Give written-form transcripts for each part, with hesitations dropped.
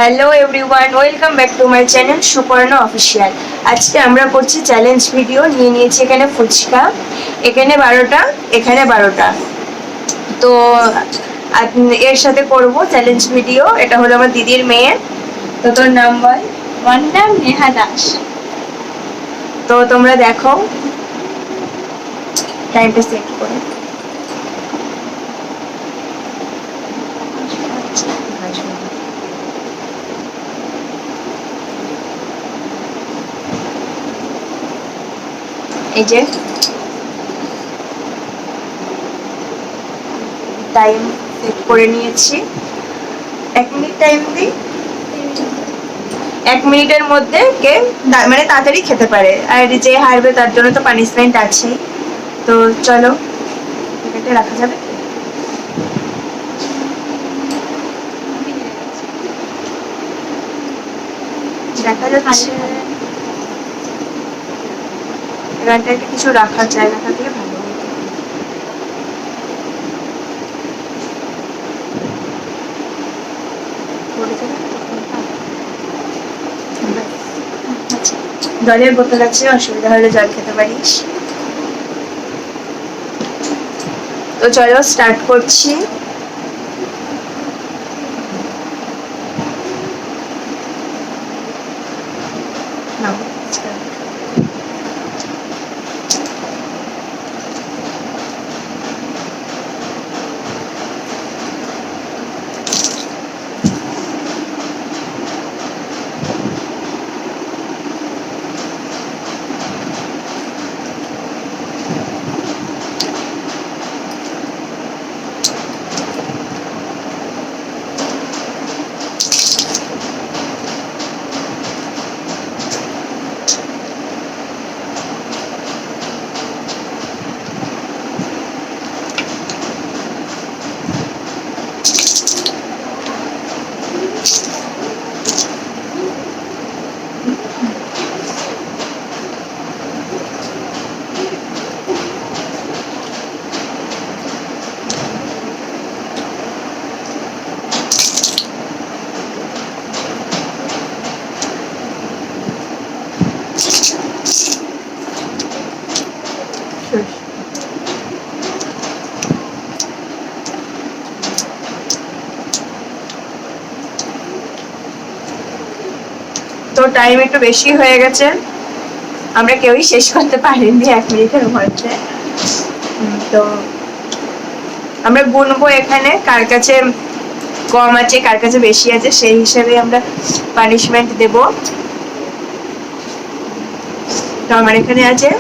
Hello everyone, welcome back to my channel Suparna official. আজকে আমরা করছি চ্যালেঞ্জ ভিডিও। নিয়েছি এখানে ফুচকা, এখানে 12টা, এখানে 12টা। তো এর সাথে করব চ্যালেঞ্জ ভিডিও। এটা হলো আমার দিদির মেয়ে। তো তোর নাম বল। আমার নাম নেহা দাস। তো তোমরা দেখো, টাইমটা সেট করে। এই যে টাইম সেট করে নিয়েছি। 1 মিনিট টাইম দিই। 1 মিনিটের মধ্যে কে মানে তাড়াতাড়ি খেতে পারে, আর যে হারবে তার জন্য তো পানিশমেন্ট আছে। তো চলো, এটা রাখা যাবে। দেখা যাচ্ছে এখানটা একটা কিছু রাখার জায়গা থাকলে ভালো হতো। জলের বোতল আছে, অসুবিধা হলে জল খেতে পারিস। তো চলো স্টার্ট করছি। তো টাইম একটু বেশি হয়ে গেছে, আমরা কেউই শেষ করতে পারিনি 1 মিনিটের মধ্যে। তো আমরা গুনবো এখানে কার কাছে কম আছে কার কাছে বেশি আছে, সেই হিসেবে আমরা পানিশমেন্ট দেব। তো আমার এখানে আছে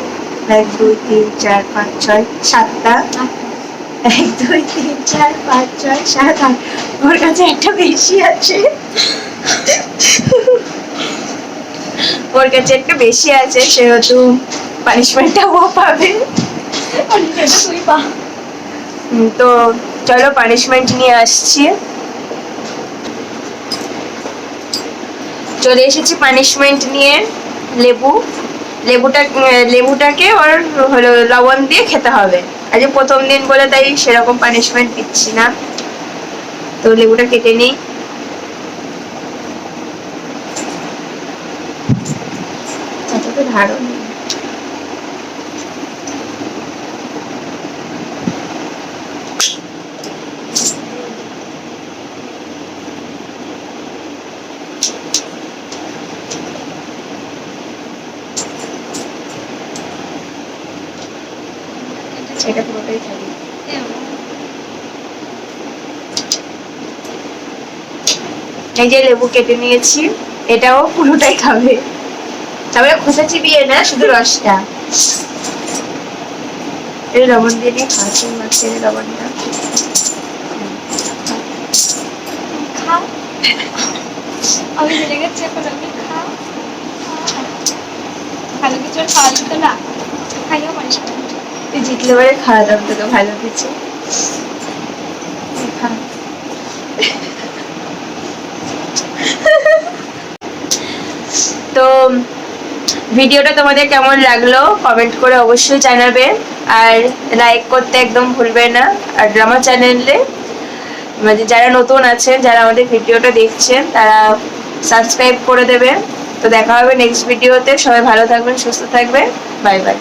1 2 3 4 5 6 7টা। 1 2 3 4 5 6 7 8। ওর কাছে একটা বেশি আছে, ওর কাছে একটা বেশি আছে, সেহেতু পানিশমেন্টটা ও পাবে। তো চলো পানিশমেন্ট নিয়ে আসছি। চলে এসেছি পানিশমেন্ট নিয়ে। লেবুটাকে ওর হলো লবণ দিয়ে খেতে হবে। আজ প্রথম দিন বলে তাই সেরকম পানিশমেন্ট দিচ্ছি না। তো লেবুটা কেটে নিই। ধারণ এটা পুরোটাই খাবি। এই যে লেবু কেটে নিয়েছি, এটাও পুরোটাই খাবে, তবে খোসা চিবিয়ে না, শুধু রসটা। এই লবণ দিয়ে নিয়ে খাচ্ছি, মাছের লবণটা আমি জেনে গেছি এখন আমি খাও ভালো কিছু খাওয়া যেত না, খাইও পারিস না। তুই জিতলে পরে খাওয়াতাম তোকে ভালো কিছু। তো ভিডিওটা তোমাদের কেমন লাগলো কমেন্ট করে অবশ্যই জানাবে, আর লাইক করতে একদম ভুলবে না। আর আমার চ্যানেলে মানে যারা নতুন আছেন, যারা আমাদের ভিডিওটা দেখছেন, তারা সাবস্ক্রাইব করে দেবেন। তো দেখা হবে নেক্সট ভিডিওতে। সবাই ভালো থাকবেন, সুস্থ থাকবেন। Bye bye.